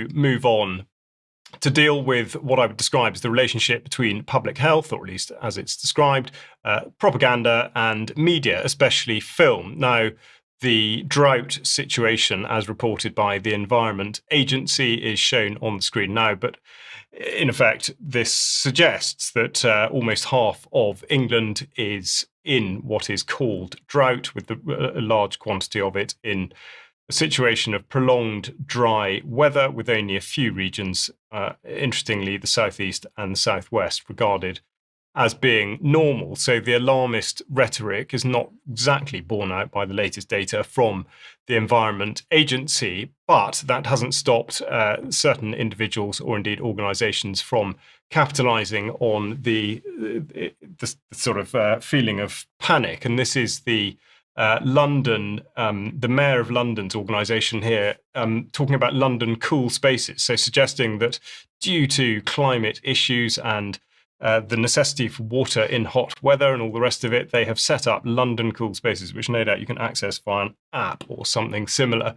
move on to deal with what I would describe as the relationship between public health, or at least as it's described, propaganda and media, especially film. Now, the drought situation, as reported by the Environment Agency, is shown on the screen now. But in effect, this suggests that almost half of England is in what is called drought, with a large quantity of it in a situation of prolonged dry weather, with only a few regions, interestingly, the southeast and the southwest, regarded as being normal. So the alarmist rhetoric is not exactly borne out by the latest data from the Environment Agency, but that hasn't stopped certain individuals or indeed organisations from capitalising on the sort of feeling of panic. And this is the London, the Mayor of London's organisation here, talking about London cool spaces. So suggesting that due to climate issues and the necessity for water in hot weather and all the rest of it, they have set up London cool spaces, which no doubt you can access via an app or something similar.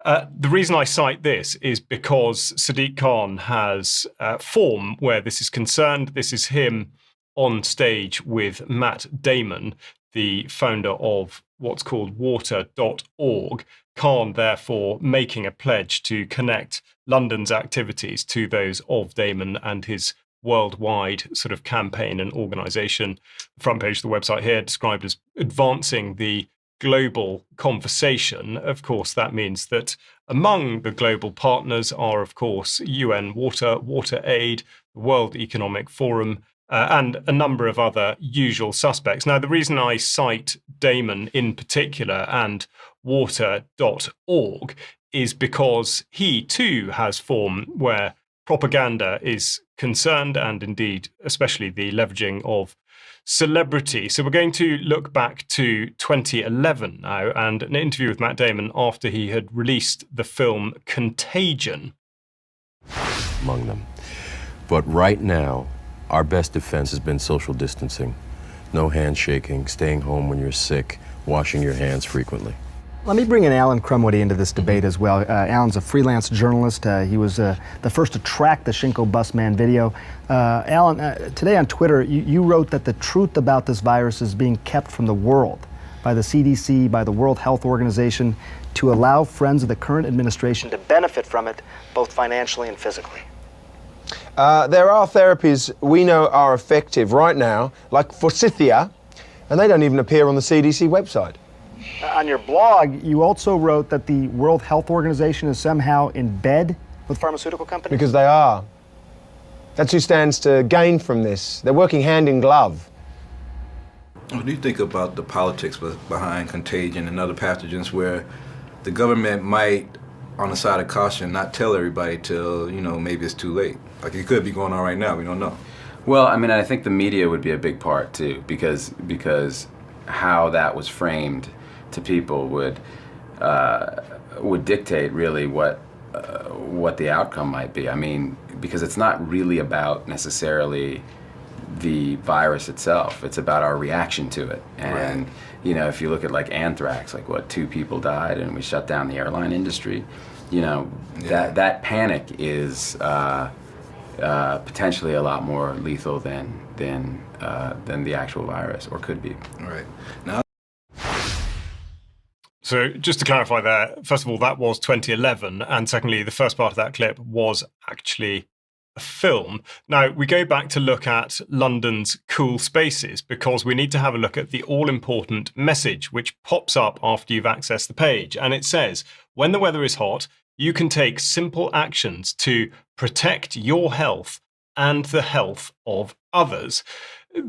The reason I cite this is because Sadiq Khan has form where this is concerned. This is him on stage with Matt Damon, the founder of what's called water.org. Khan, therefore, making a pledge to connect London's activities to those of Damon and his worldwide sort of campaign and organisation. The front page of the website here described as advancing the global conversation. Of course, that means that among the global partners are, of course, UN Water, WaterAid, the World Economic Forum, and a number of other usual suspects. Now, the reason I cite Damon in particular and water.org is because he too has form where propaganda is concerned, and indeed, especially the leveraging of celebrity. So we're going to look back to 2011 now, and an interview with Matt Damon after he had released the film Contagion. Among them. But right now, our best defense has been social distancing. No handshaking, staying home when you're sick, washing your hands frequently. Let me bring in Alan Crumwoody into this debate as well. Alan's a freelance journalist. He was the first to track the Shinko Busman video. Alan, today on Twitter, you wrote that the truth about this virus is being kept from the world by the CDC, by the World Health Organization, to allow friends of the current administration to benefit from it, both financially and physically. There are therapies we know are effective right now, like forsythia, and they don't even appear on the CDC website. On your blog, you also wrote that the World Health Organization is somehow in bed with pharmaceutical companies? Because they are. That's who stands to gain from this. They're working hand in glove. What do you think about the politics behind Contagion and other pathogens where the government might, on the side of caution, not tell everybody till, maybe it's too late? Like it could be going on right now, we don't know. Well, I mean, I think the media would be a big part too, because how that was framed to people would dictate really what the outcome might be. I mean, because it's not really about necessarily the virus itself. It's about our reaction to it. And, right. If you look at like anthrax, like 2 people died and we shut down the airline industry, that panic is potentially a lot more lethal than the actual virus, or could be. Right. Now, so just to clarify there, first of all, that was 2011. And secondly, the first part of that clip was actually a film. Now, we go back to look at London's cool spaces because we need to have a look at the all-important message which pops up after you've accessed the page. And it says, when the weather is hot, you can take simple actions to protect your health and the health of others.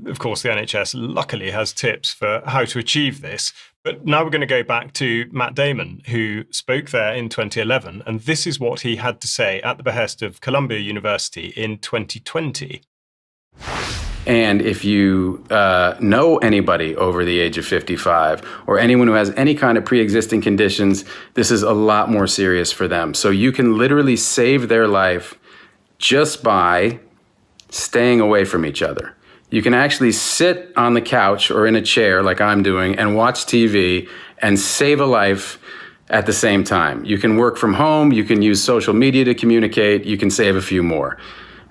Of course, the NHS luckily has tips for how to achieve this. But now we're going to go back to Matt Damon, who spoke there in 2011. And this is what he had to say at the behest of Columbia University in 2020. And if you know anybody over the age of 55 or anyone who has any kind of pre-existing conditions, this is a lot more serious for them. So you can literally save their life just by staying away from each other. You can actually sit on the couch or in a chair like I'm doing and watch TV and save a life at the same time. You can work from home, you can use social media to communicate, you can save a few more.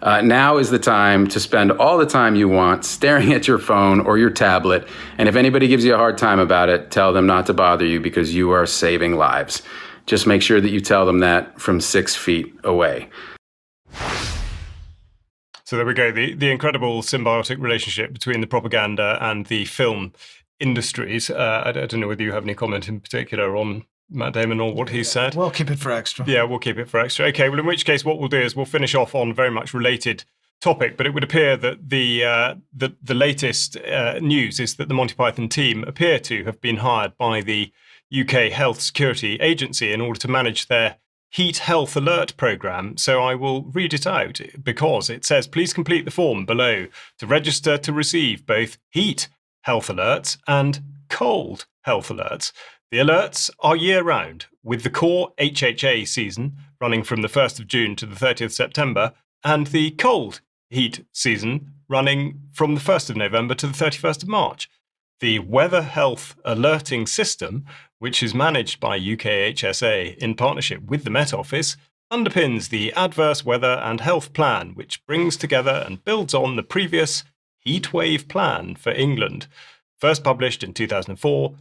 Now is the time to spend all the time you want staring at your phone or your tablet. And if anybody gives you a hard time about it, tell them not to bother you because you are saving lives. Just make sure that you tell them that from 6 feet away. So there we go. The incredible symbiotic relationship between the propaganda and the film industries. I don't know whether you have any comment in particular on Matt Damon or what he said. We'll keep it for extra. Yeah, we'll keep it for extra. Okay, well, in which case what we'll do is we'll finish off on a very much related topic, but it would appear that the latest news is that the Monty Python team appear to have been hired by the UK Health Security Agency in order to manage their Heat Health Alert program. So I will read it out because it says, please complete the form below to register to receive both heat health alerts and cold health alerts. The alerts are year-round, with the core HHA season running from the 1st of June to the 30th of September, and the cold heat season running from the 1st of November to the 31st of March. The Weather Health Alerting System, which is managed by UKHSA in partnership with the Met Office, underpins the Adverse Weather and Health Plan, which brings together and builds on the previous Heatwave Plan for England, first published in 2004,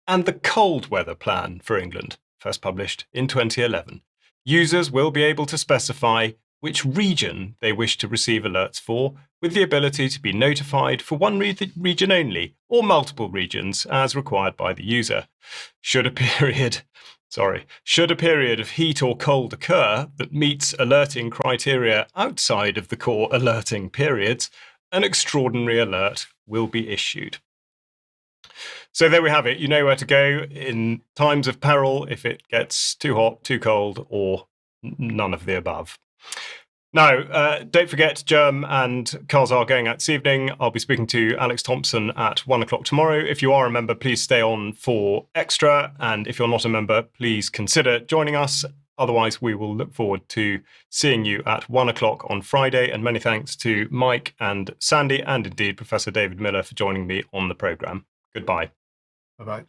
and the Cold Weather Plan for England, first published in 2011. Users will be able to specify which region they wish to receive alerts for, with the ability to be notified for one region only, or multiple regions, as required by the user. Should a period of heat or cold occur that meets alerting criteria outside of the core alerting periods, an extraordinary alert will be issued. So there we have it. You know where to go in times of peril if it gets too hot, too cold, or none of the above. Now, don't forget, Germ and Cars are going out this evening. I'll be speaking to Alex Thompson at 1 o'clock tomorrow. If you are a member, please stay on for extra. And if you're not a member, please consider joining us. Otherwise, we will look forward to seeing you at 1 o'clock on Friday. And many thanks to Mike and Sandy, and indeed Professor David Miller, for joining me on the programme. Goodbye. Bye-bye.